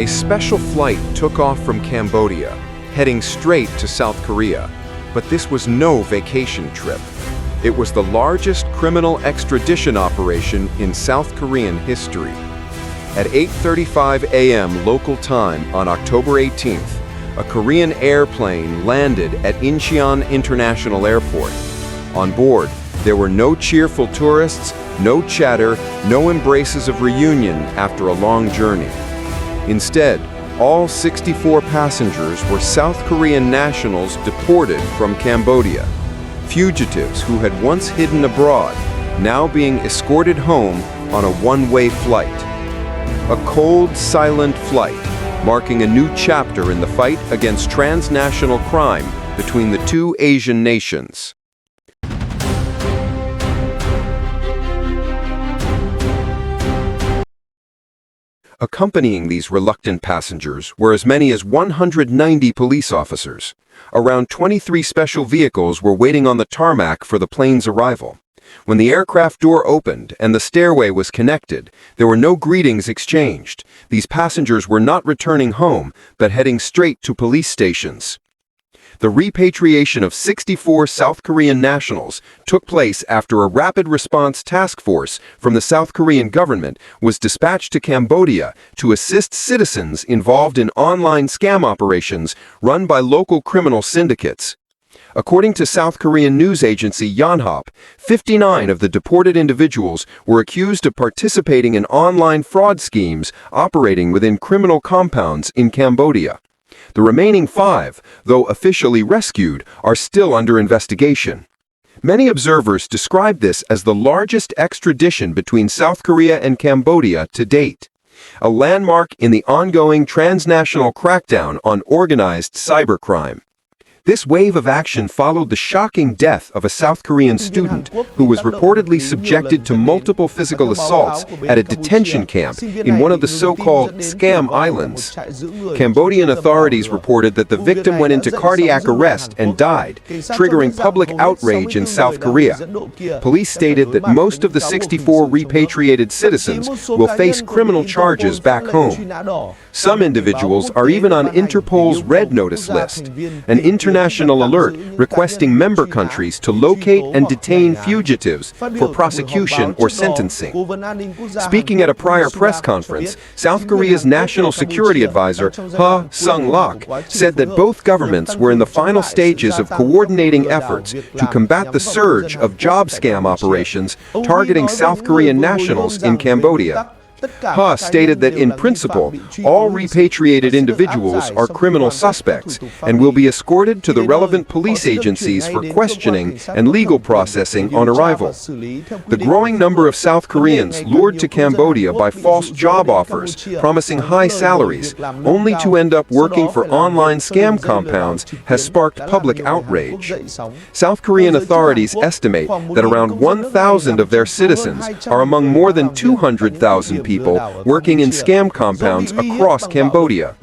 A special flight took off from Cambodia, heading straight to South Korea. But this was no vacation trip. It was the largest criminal extradition operation in South Korean history. At 8:35 a.m. local time on October 18th, a Korean airplane landed at Incheon International Airport. On board, there were no cheerful tourists, no chatter, no embraces of reunion after a long journey. Instead, all 64 passengers were South Korean nationals deported from Cambodia. Fugitives who had once hidden abroad, now being escorted home on a one-way flight. A cold, silent flight, marking a new chapter in the fight against transnational crime between the two Asian nations. Accompanying these reluctant passengers were as many as 190 police officers. Around 23 special vehicles were waiting on the tarmac for the plane's arrival. When the aircraft door opened and the stairway was connected, there were no greetings exchanged. These passengers were not returning home, but heading straight to police stations. The repatriation of 64 South Korean nationals took place after a rapid response task force from the South Korean government was dispatched to Cambodia to assist citizens involved in online scam operations run by local criminal syndicates. According to South Korean news agency Yonhap, 59 of the deported individuals were accused of participating in online fraud schemes operating within criminal compounds in Cambodia. The remaining 5, though officially rescued, are still under investigation. Many observers describe this as the largest extradition between South Korea and Cambodia to date, a landmark in the ongoing transnational crackdown on organized cybercrime. This wave of action followed the shocking death of a South Korean student who was reportedly subjected to multiple physical assaults at a detention camp in one of the so-called scam islands. Cambodian authorities reported that the victim went into cardiac arrest and died, triggering public outrage in South Korea. Police stated that most of the 64 repatriated citizens will face criminal charges back home. Some individuals are even on Interpol's Red Notice list, an international alert requesting member countries to locate and detain fugitives for prosecution or sentencing. Speaking at a prior press conference, South Korea's National Security Advisor Ha Sung-lak said that both governments were in the final stages of coordinating efforts to combat the surge of job scam operations targeting South Korean nationals in Cambodia. Ha stated that in principle, all repatriated individuals are criminal suspects and will be escorted to the relevant police agencies for questioning and legal processing on arrival. The growing number of South Koreans lured to Cambodia by false job offers promising high salaries, only to end up working for online scam compounds, has sparked public outrage. South Korean authorities estimate that around 1,000 of their citizens are among more than 200,000 people working in scam compounds across Cambodia.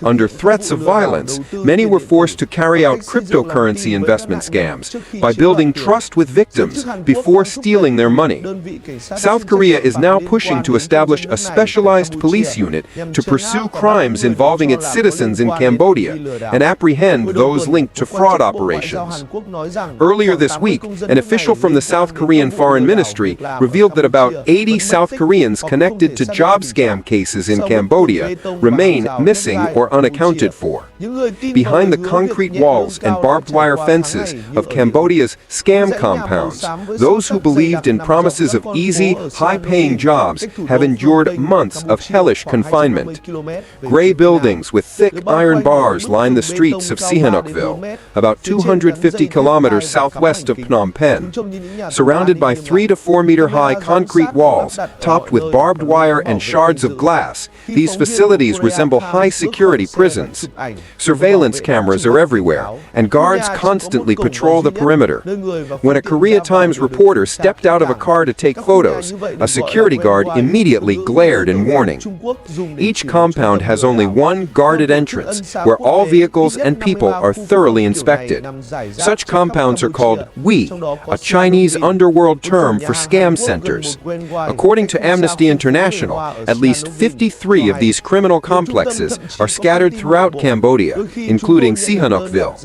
Under threats of violence, many were forced to carry out cryptocurrency investment scams by building trust with victims before stealing their money. South Korea is now pushing to establish a specialized police unit to pursue crimes involving its citizens in Cambodia and apprehend those linked to fraud operations. Earlier this week, an official from the South Korean Foreign Ministry revealed that about 80 South Koreans connected to job scam cases in Cambodia remain missing or unaccounted for. Behind the concrete walls and barbed wire fences of Cambodia's scam compounds, those who believed in promises of easy, high-paying jobs have endured months of hellish confinement. Gray buildings with thick iron bars line the streets of Sihanoukville, about 250 kilometers southwest of Phnom Penh. Surrounded by 3 to 4 meter high concrete walls topped with barbed wire and shards of glass, these facilities resemble high-security prisons. Surveillance cameras are everywhere, and guards constantly patrol the perimeter. When a Korea Times reporter stepped out of a car to take photos, a security guard immediately glared in warning. Each compound has only one guarded entrance, where all vehicles and people are thoroughly inspected. Such compounds are called "wi," a Chinese underworld term for scam centers. According to Amnesty International, at least 53 of these criminal complexes are scattered throughout Cambodia, including Sihanoukville.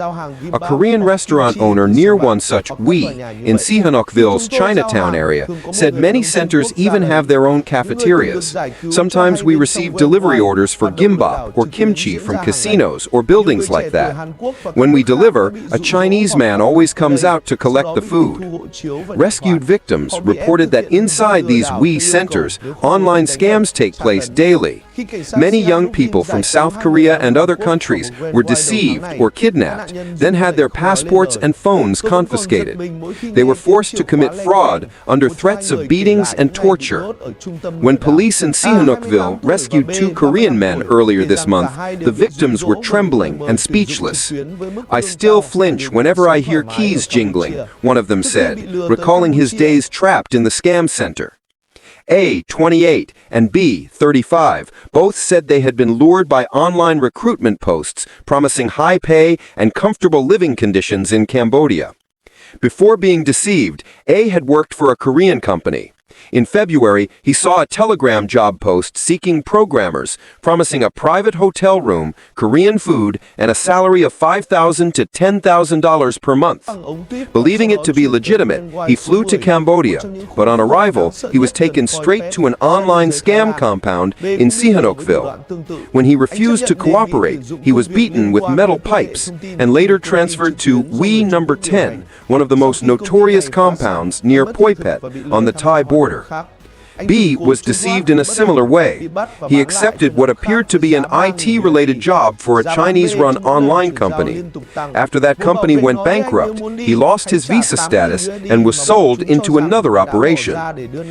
A Korean restaurant owner near one such "wi" in Sihanoukville's Chinatown area said many centers even have their own cafeterias. Sometimes we receive delivery orders for gimbap or kimchi from casinos or buildings like that. When we deliver, a Chinese man always comes out to collect the food. Rescued victims reported that inside these "wi" centers, online scams take place daily. Many young people from South Korea and other countries were deceived or kidnapped, then had their passports and phones confiscated. They were forced to commit fraud under threats of beatings and torture. When police in Sihanoukville rescued 2 Korean men earlier this month, the victims were trembling and speechless. "I still flinch whenever I hear keys jingling," one of them said, recalling his days trapped in the scam center. A, 28, and B, 35, both said they had been lured by online recruitment posts promising high pay and comfortable living conditions in Cambodia. Before being deceived, A had worked for a Korean company. In February, he saw a Telegram job post seeking programmers, promising a private hotel room, Korean food, and a salary of $5,000 to $10,000 per month. Believing it to be legitimate, he flew to Cambodia, but on arrival, he was taken straight to an online scam compound in Sihanoukville. When he refused to cooperate, he was beaten with metal pipes and later transferred to "wi number 10, one of the most notorious compounds near Poipet on the Thai border. B was deceived in a similar way. He accepted what appeared to be an IT-related job for a Chinese-run online company. After that company went bankrupt, he lost his visa status and was sold into another operation.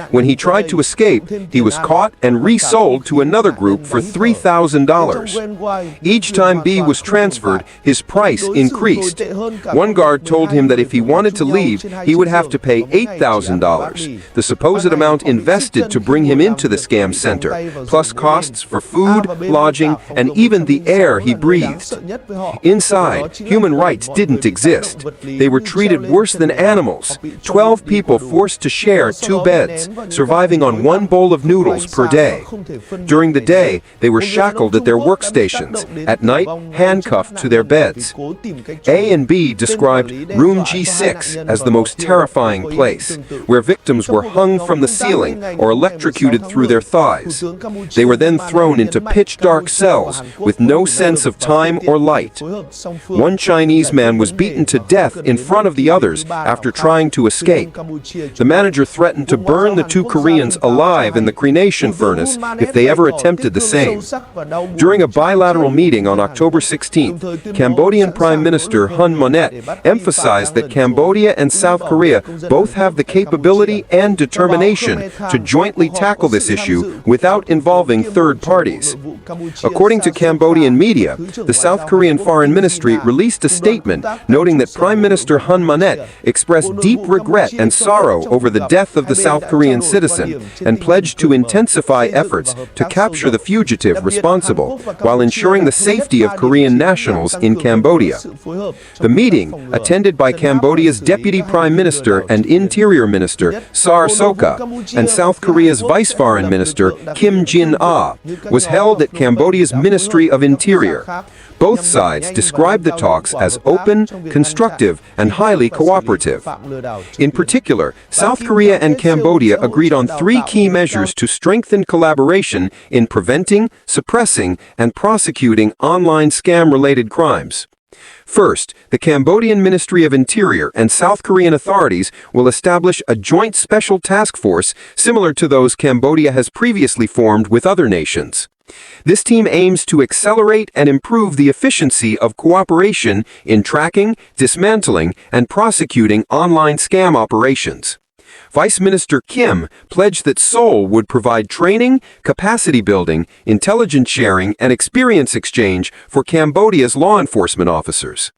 When he tried to escape, he was caught and resold to another group for $3,000. Each time B was transferred, his price increased. One guard told him that if he wanted to leave, he would have to pay $8,000, the supposed amount invested to bring him into the scam center, plus costs for food, lodging, and even the air he breathed. Inside, human rights didn't exist. They were treated worse than animals. 12 people forced to share 2 beds, surviving on 1 bowl of noodles per day. During the day, they were shackled at their workstations. At night, handcuffed to their beds. A and B described room G6 as the most terrifying place, where victims were hung from the ceiling or electrocuted through their thighs. They were then thrown into pitch-dark cells with no sense of time or light. One Chinese man was beaten to death in front of the others after trying to escape. The manager threatened to burn the 2 Koreans alive in the cremation furnace if they ever attempted the same. During a bilateral meeting on October 16th, Cambodian Prime Minister Hun Manet emphasized that Cambodia and South Korea both have the capability and determination to jointly tackle this issue without involving third parties. According to Cambodian media, the South Korean Foreign Ministry released a statement noting that Prime Minister Hun Manet expressed deep regret and sorrow over the death of the South Korean citizen and pledged to intensify efforts to capture the fugitive responsible while ensuring the safety of Korean nationals in Cambodia. The meeting, attended by Cambodia's Deputy Prime Minister and Interior Minister Sar Soka and South Korea's Vice Foreign Minister Kim Jin-ah, was held at Cambodia's Ministry of Interior. Both sides described the talks as open, constructive, and highly cooperative. In particular, South Korea and Cambodia agreed on 3 key measures to strengthen collaboration in preventing, suppressing, and prosecuting online scam-related crimes. First, the Cambodian Ministry of Interior and South Korean authorities will establish a joint special task force similar to those Cambodia has previously formed with other nations. This team aims to accelerate and improve the efficiency of cooperation in tracking, dismantling, and prosecuting online scam operations. Vice Minister Kim pledged that Seoul would provide training, capacity building, intelligence sharing, and experience exchange for Cambodia's law enforcement officers.